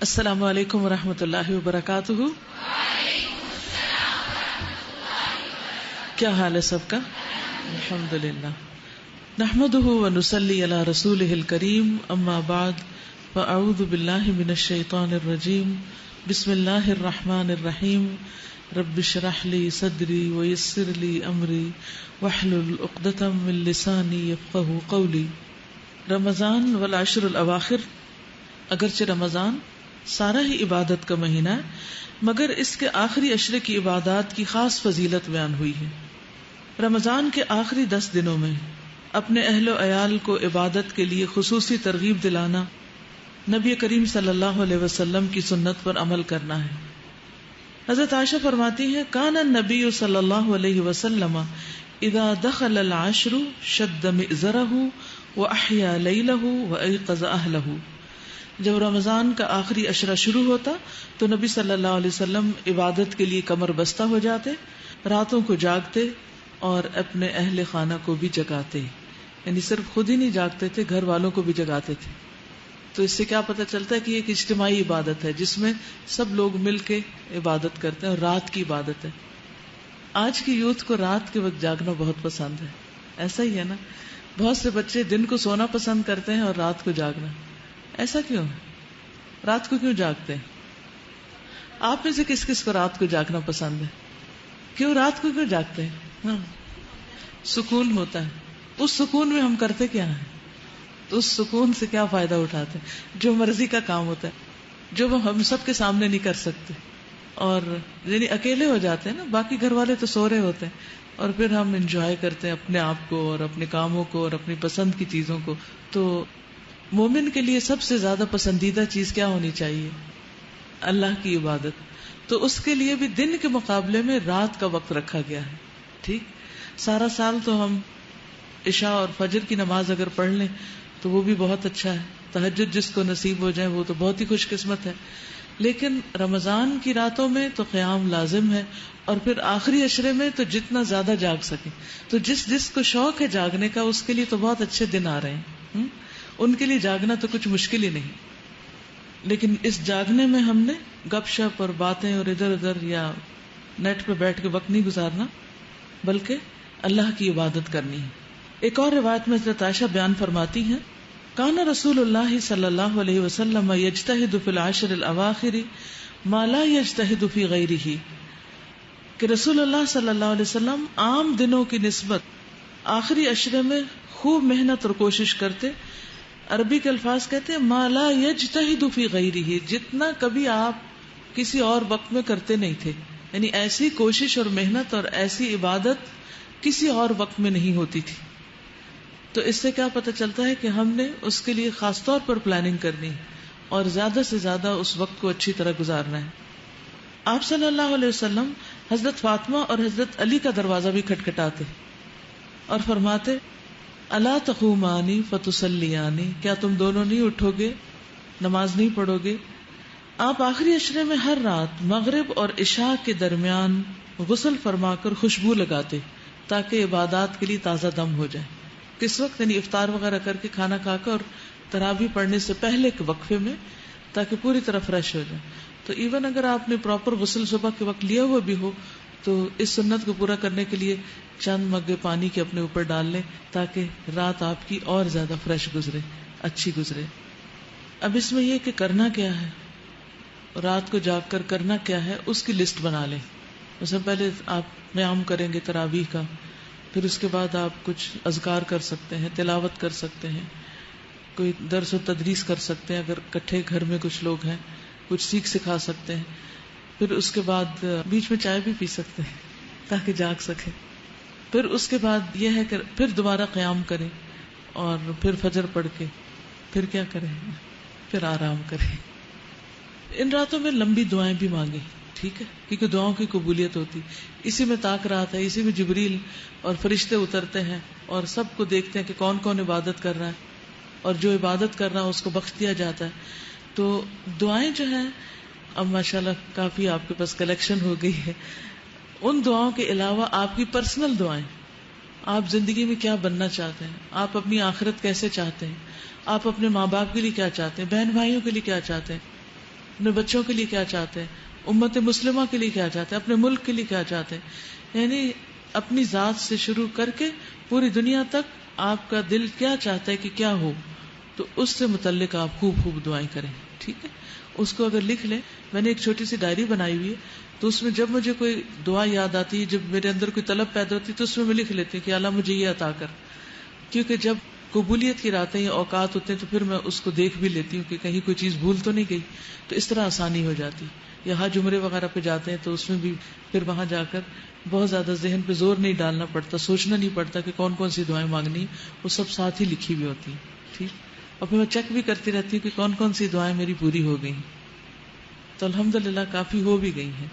السلام علیکم ورحمۃ اللہ وبرکاتہ. کیا حال ہے سب کا؟ الحمد للہ. نحمده ونصلی علی رسولہ الکریم. اما بعد فاعوذ باللہ من الشیطان الرجیم. بسم اللہ الرحمن الرحیم. رب اشرح لی صدری ویسر لی امری واحلل عقدۃ من لسانی یفقہوا قولی. رمضان والعشر الاواخر. اگرچہ رمضان سارا ہی عبادت کا مہینہ ہے، مگر اس کے آخری عشرے کی عبادات کی خاص فضیلت بیان ہوئی ہے. رمضان کے آخری 10 دنوں میں اپنے اہل و عیال کو عبادت کے لیے خصوصی ترغیب دلانا، نبی کریم صلی اللہ علیہ وسلم کی سنت پر عمل کرنا ہے. حضرت عائشہ فرماتی ہیں، کان النبی صلی اللہ علیہ وسلم اذا دخل العشر شد مئزرہ واحیا لیلہ وایقظ اہلہ. جب رمضان کا آخری عشرہ شروع ہوتا تو نبی صلی اللہ علیہ وسلم عبادت کے لیے کمر بستہ ہو جاتے، راتوں کو جاگتے اور اپنے اہل خانہ کو بھی جگاتے. یعنی صرف خود ہی نہیں جاگتے تھے، گھر والوں کو بھی جگاتے تھے. تو اس سے کیا پتہ چلتا ہے کہ یہ ایک اجتماعی عبادت ہے جس میں سب لوگ مل کے عبادت کرتے ہیں، اور رات کی عبادت ہے. آج کی یوتھ کو رات کے وقت جاگنا بہت پسند ہے. ایسا ہی ہے نا؟ بہت سے بچے دن کو سونا پسند کرتے ہیں اور رات کو جاگنا. ایسا کیوں ہے؟ رات کو کیوں جاگتے ہیں؟ آپ میں سے کس کس کو رات کو جاگنا پسند ہے؟ کیوں رات کو کیوں جاگتے ہیں؟ ہاں، سکون ہوتا ہے. اس سکون میں ہم کرتے کیا ہیں؟ تو اس سکون سے کیا فائدہ اٹھاتے ہیں؟ جو مرضی کا کام ہوتا ہے جو ہم سب کے سامنے نہیں کر سکتے، اور یعنی اکیلے ہو جاتے ہیں نا. باقی گھر والے تو سو رہے ہوتے ہیں اور پھر ہم انجوائے کرتے ہیں اپنے آپ کو اور اپنے کاموں کو اور اپنی پسند کی چیزوں کو. تو مومن کے لیے سب سے زیادہ پسندیدہ چیز کیا ہونی چاہیے؟ اللہ کی عبادت. تو اس کے لیے بھی دن کے مقابلے میں رات کا وقت رکھا گیا ہے. ٹھیک، سارا سال تو ہم عشاء اور فجر کی نماز اگر پڑھ لیں تو وہ بھی بہت اچھا ہے. تہجد جس کو نصیب ہو جائے وہ تو بہت ہی خوش قسمت ہے. لیکن رمضان کی راتوں میں تو قیام لازم ہے، اور پھر آخری عشرے میں تو جتنا زیادہ جاگ سکے. تو جس کو شوق ہے جاگنے کا، اس کے لیے تو بہت اچھے دن آ رہے ہیں. ان کے لیے جاگنا تو کچھ مشکل ہی نہیں. لیکن اس جاگنے میں ہم نے گپ شپ اور باتیں اور ادھر ادھر یا نیٹ پہ بیٹھ کے وقت نہیں گزارنا، بلکہ اللہ کی عبادت کرنی ہے. ایک اور روایت میں حضرت عائشہ بیان فرماتی ہیں، کان رسول اللہ صلی اللہ علیہ وسلم یجتہد فی العشر الاواخر ما لا یجتہد فی غیرہ. کہ رسول اللہ صلی اللہ علیہ وسلم عام دنوں کی نسبت آخری عشرے میں خوب محنت اور کوشش کرتے. عربی کے الفاظ کہتے ہیں ما لا یجتہد فی غیرہ، جتنا کبھی آپ کسی اور وقت میں کرتے نہیں تھے. یعنی ایسی کوشش اور محنت اور ایسی عبادت کسی اور وقت میں نہیں ہوتی تھی. تو اس سے کیا پتہ چلتا ہے کہ ہم نے اس کے لیے خاص طور پر پلاننگ کرنی اور زیادہ سے زیادہ اس وقت کو اچھی طرح گزارنا ہے. آپ صلی اللہ علیہ وسلم حضرت فاطمہ اور حضرت علی کا دروازہ بھی کھٹکھٹاتے اور فرماتے، الا تقومانی فتصلیانی، کیا تم دونوں نہیں اٹھو گے، نماز نہیں پڑھو گے؟ آپ آخری عشرے میں ہر رات مغرب اور عشاء کے درمیان غسل فرما کر خوشبو لگاتے تاکہ عبادات کے لیے تازہ دم ہو جائے. کس وقت؟ یعنی افطار وغیرہ کر کے کھانا کھا کر اور تراویح پڑھنے سے پہلے کے وقفے میں، تاکہ پوری طرح فریش ہو جائے. تو ایون اگر آپ نے پراپر غسل صبح کے وقت لیا ہوا بھی ہو تو اس سنت کو پورا کرنے کے لیے چند مگے پانی کے اپنے اوپر ڈال لیں تاکہ رات آپ کی اور زیادہ فریش گزرے، اچھی گزرے. اب اس میں یہ کہ کرنا کیا ہے، رات کو جاگ کر کرنا کیا ہے، اس کی لسٹ بنا لیں. اس سے پہلے آپ قیام کریں گے تراویح کا، پھر اس کے بعد آپ کچھ اذکار کر سکتے ہیں، تلاوت کر سکتے ہیں، کوئی درس و تدریس کر سکتے ہیں اگر کٹھے گھر میں کچھ لوگ ہیں، کچھ سیکھ سکھا سکتے ہیں. پھر اس کے بعد بیچ میں چائے بھی پی سکتے ہیں تاکہ جاگ سکے. پھر اس کے بعد یہ ہے کہ پھر دوبارہ قیام کریں اور پھر فجر پڑھ کے پھر کیا کریں، پھر آرام کریں. ان راتوں میں لمبی دعائیں بھی مانگیں، ٹھیک ہے، کیونکہ دعاؤں کی قبولیت ہوتی. اسی میں طاق رات ہے، اسی میں جبریل اور فرشتے اترتے ہیں اور سب کو دیکھتے ہیں کہ کون کون عبادت کر رہا ہے، اور جو عبادت کر رہا ہے اس کو بخش دیا جاتا ہے. تو دعائیں جو ہیں اب ماشاءاللہ کافی آپ کے پاس کلیکشن ہو گئی ہے. ان دعاؤں کے علاوہ آپ کی پرسنل دعائیں، آپ زندگی میں کیا بننا چاہتے ہیں، آپ اپنی آخرت کیسے چاہتے ہیں، آپ اپنے ماں باپ کے لیے کیا چاہتے ہیں، بہن بھائیوں کے لیے کیا چاہتے ہیں، اپنے بچوں کے لیے کیا چاہتے ہیں, امت مسلمہ کے لیے کیا چاہتے ہیں, اپنے ملک کے لیے کیا چاہتے ہیں. یعنی اپنی ذات سے شروع کر کے پوری دنیا تک آپ کا دل کیا چاہتا ہے کہ کیا ہو, تو اس سے متعلق آپ خوب خوب دعائیں کریں. ٹھیک ہے, اس کو اگر لکھ لیں. میں نے ایک چھوٹی سی ڈائری بنائی ہوئی ہے, تو اس میں جب مجھے کوئی دعا یاد آتی ہے, جب میرے اندر کوئی طلب پیدا ہوتی ہے, تو اس میں لکھ لیتی ہوں کہ اللہ مجھے یہ عطا کر. کیونکہ جب قبولیت کی راتیں یا اوقات ہوتے ہیں تو پھر میں اس کو دیکھ بھی لیتی ہوں کہ کہیں کوئی چیز بھول تو نہیں گئی, تو اس طرح آسانی ہو جاتی. یا حج عمرے وغیرہ پہ جاتے ہیں تو اس میں بھی پھر وہاں جا کر بہت زیادہ ذہن پہ زور نہیں ڈالنا پڑتا, سوچنا نہیں پڑتا کہ کون کون سی دعائیں مانگنی, وہ سب ساتھ ہی لکھی ہوئی ہوتی ہیں. ٹھیک, اور پھر میں چیک بھی کرتی رہتی ہوں کہ کون کون سی دعائیں میری پوری ہو گئی. تو الحمدللہ کافی ہو بھی گئی ہیں.